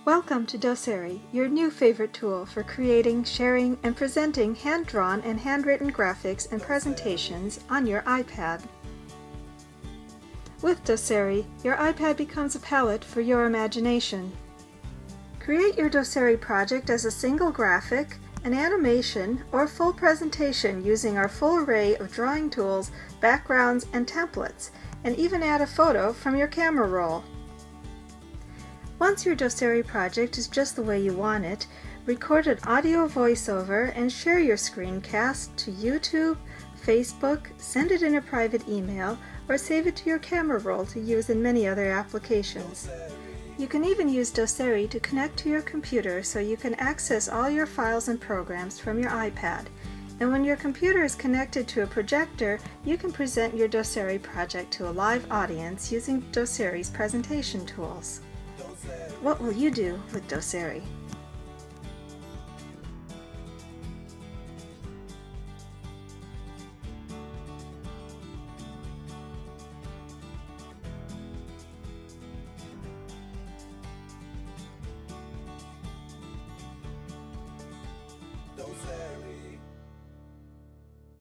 Welcome to Doceri, your new favorite tool for creating, sharing, and presenting hand-drawn and handwritten graphics and presentations on your iPad. With Doceri, your iPad becomes a palette for your imagination. Create your Doceri project as a single graphic, an animation, or full presentation using our full array of drawing tools, backgrounds, and templates, and even add a photo from your camera roll. Once your Doceri project is just the way you want it, record an audio voiceover and share your screencast to YouTube, Facebook, send it in a private email, or save it to your camera roll to use in many other applications. You can even use Doceri to connect to your computer so you can access all your files and programs from your iPad. And when your computer is connected to a projector, you can present your Doceri project to a live audience using Doceri's presentation tools. What will you do with Doceri? Doceri.